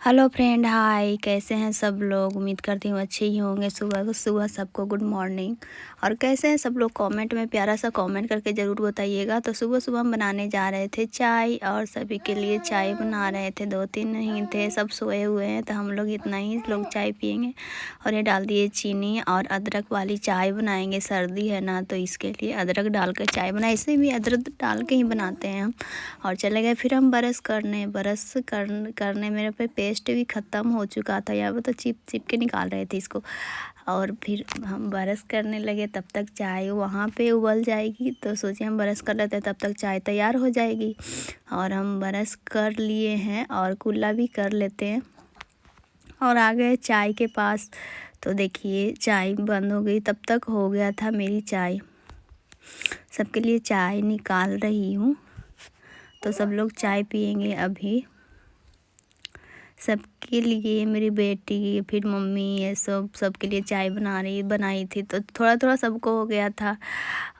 Hello friend, हाय। कैसे हैं सब लोग? उम्मीद करती हूँ अच्छे ही होंगे। सुबह सुबह सबको गुड मॉर्निंग। और कैसे हैं सब लोग? कमेंट में प्यारा सा कमेंट करके ज़रूर बताइएगा। तो सुबह सुबह हम बनाने जा रहे थे चाय, और सभी के लिए चाय बना रहे थे। 2-3 नहीं थे, सब सोए हुए हैं, तो हम लोग इतना ही लोग चाय पियेंगे। और ये डाल दिए चीनी, और अदरक वाली चाय बनाएंगे। सर्दी है ना, तो इसके लिए अदरक डाल कर चाय बनाए। इसे भी अदरक डाल के ही बनाते हैं हम। और चले गए फिर हम ब्रश करने मेरे पे पेस्ट भी ख़त्म हो चुका था। यहाँ पर तो चिप के निकाल रहे थे इसको। और फिर हम ब्रश करने लगे, तब तक चाय वहाँ पे उबल जाएगी। तो सोचे हम ब्रश कर लेते हैं, तब तक चाय तैयार हो जाएगी। और हम ब्रश कर लिए हैं और कुल्ला भी कर लेते हैं। और आ गए चाय के पास। तो देखिए चाय बंद हो गई, तब तक हो गया था मेरी चाय। सबके लिए चाय निकाल रही हूँ। तो सब लोग चाय पियेंगे अभी। सबके लिए मेरी बेटी, फिर मम्मी, ये सबके लिए चाय बनाई थी। तो थोड़ा थोड़ा सबको हो गया था।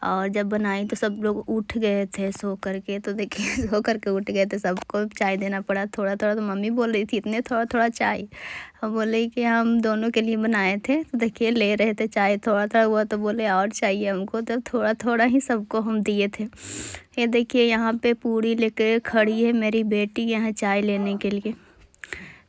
और जब बनाई तो सब लोग उठ गए थे सो करके। तो देखिए सो करके उठ गए थे, सबको चाय देना पड़ा थोड़ा थोड़ा। तो मम्मी बोल रही थी इतने थोड़ा थोड़ा चाय। हम बोले कि हम दोनों के लिए बनाए थे। तो देखिए ले रहे थे चाय, थोड़ा थोड़ा हुआ तो बोले और चाहिए हमको। तो थोड़ा थोड़ा ही सबको हम दिए थे। ये देखिए यहाँ पे पूरी लेकर खड़ी है मेरी बेटी, यहाँ चाय लेने के लिए।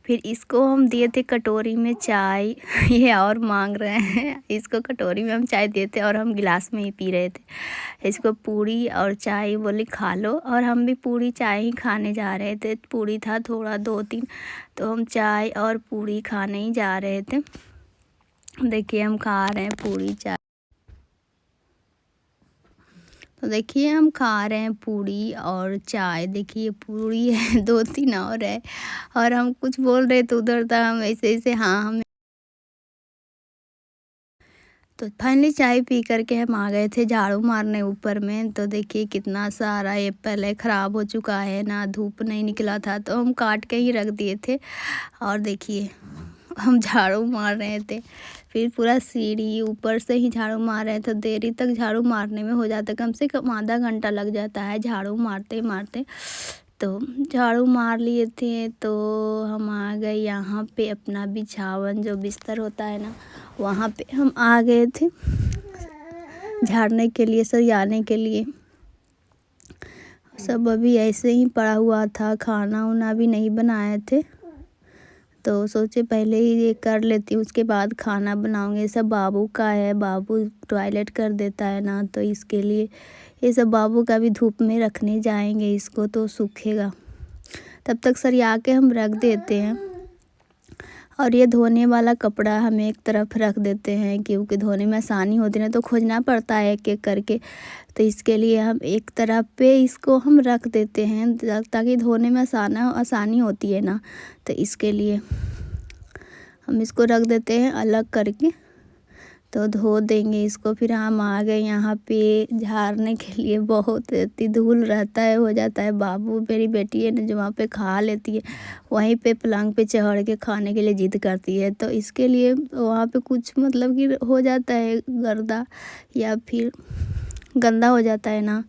फिर इसको हम दिए थे कटोरी में चाय। ये और मांग रहे हैं। इसको कटोरी में हम चाय दिए थे और हम गिलास में ही पी रहे थे। इसको पूरी और चाय बोली खा लो, और हम भी पूरी चाय ही खाने जा रहे थे। पूरी था थोड़ा 2-3, तो हम चाय और पूरी खाने ही जा रहे थे। देखिए हम खा रहे हैं पूरी चाय। तो देखिए हम खा रहे हैं पूरी और चाय। देखिए पूरी है, 2-3 और है। और हम कुछ बोल रहे थे उधर, था हम ऐसे ऐसे हाँ हम। तो फाइनली चाय पी करके हम आ गए थे झाड़ू मारने ऊपर में। तो देखिए कितना सारा ये पहले ख़राब हो चुका है ना, धूप नहीं निकला था, तो हम काट के ही रख दिए थे। और देखिए हम झाड़ू मार रहे थे। फिर पूरा सीढ़ी ऊपर से ही झाड़ू मार रहे थे। देरी तक झाड़ू मारने में हो जाता है, कम से कम आधा घंटा लग जाता है झाड़ू मारते मारते। तो झाड़ू मार लिए थे। तो हम आ गए यहाँ पे अपना बिछावन, जो बिस्तर होता है ना, वहाँ पे हम आ गए थे झाड़ने के लिए, सरियाने के लिए। सब अभी ऐसे ही पड़ा हुआ था, खाना उना भी नहीं बनाए थे। तो सोचे पहले ही ये कर लेती हूँ, उसके बाद खाना बनाऊँगी। ये सब बाबू का है, बाबू टॉयलेट कर देता है ना, तो इसके लिए ये सब बाबू का भी धूप में रखने जाएंगे, इसको तो सूखेगा। तब तक सरिया के हम रख देते हैं। और ये धोने वाला कपड़ा हम एक तरफ रख देते हैं, क्योंकि धोने में आसानी होती है ना, तो खोजना पड़ता है एक एक करके। तो इसके लिए हम एक तरफ पे इसको हम रख देते हैं, ताकि धोने में आसानी होती है ना। तो इसके लिए हम इसको रख देते हैं अलग करके। तो धो देंगे इसको। फिर हम आ गए यहाँ पे झाड़ने के लिए। बहुत इतनी धूल रहता है, हो जाता है। बाबू, मेरी बेटी है ना, जो वहाँ पे खा लेती है, वहीं पे पलंग पे चढ़ के खाने के लिए जिद करती है। तो इसके लिए वहाँ पे कुछ मतलब कि हो जाता है गर्दा, या फिर गंदा हो जाता है ना।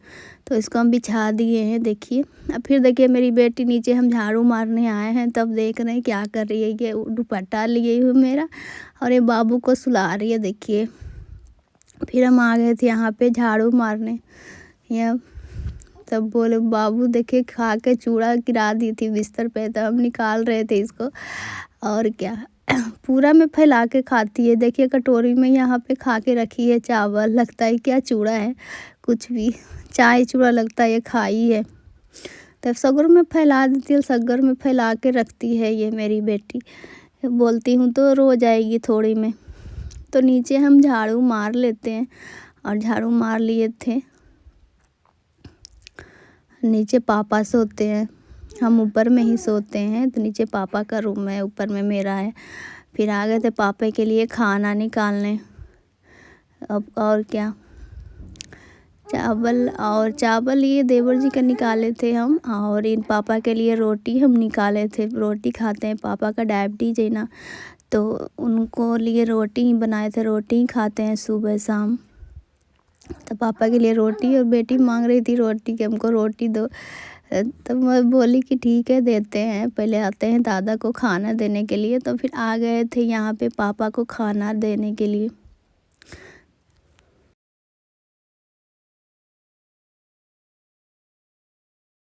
तो इसको हम बिछा दिए हैं। देखिए अब फिर देखिए मेरी बेटी नीचे, हम झाड़ू मारने आए हैं तब देख रहे हैं क्या कर रही है। ये दुपट्टा लिए हुए मेरा, और ये बाबू को सुला रही है। देखिए फिर हम आ गए थे यहाँ पे झाड़ू मारने। या तब बोले बाबू, देखिए खा के चूड़ा गिरा दी थी बिस्तर पे, तो हम निकाल रहे थे इसको। और क्या पूरा में फैला के खाती है। देखिए कटोरी में यहाँ पे खा के रखी है चावल, लगता है क्या चूड़ा है, कुछ भी चाय चूड़ा लगता है, ये खाई है। तब सगर में फैला देती है, सगर में फैला के रखती है ये मेरी बेटी। बोलती हूँ तो रो जाएगी थोड़ी में। तो नीचे हम झाड़ू मार लेते हैं, और झाड़ू मार लिए थे। नीचे पापा सोते हैं, हम ऊपर में ही सोते हैं। तो नीचे पापा का रूम है, ऊपर में मेरा है। फिर आ गए थे पापा के लिए खाना निकालने। अब और क्या, चावल ये देवर जी का निकाले थे हम। और इन पापा के लिए रोटी हम निकाले थे। रोटी खाते हैं, पापा का डायबिटीज है ना, तो उनको लिए रोटी ही बनाए थे। रोटी ही खाते हैं सुबह शाम। तो पापा के लिए रोटी, और बेटी मांग रही थी रोटी कि हमको रोटी दो। तो मैं बोली कि ठीक है देते हैं, पहले आते हैं दादा को खाना देने के लिए। तो फिर आ गए थे यहाँ पे पापा को खाना देने के लिए।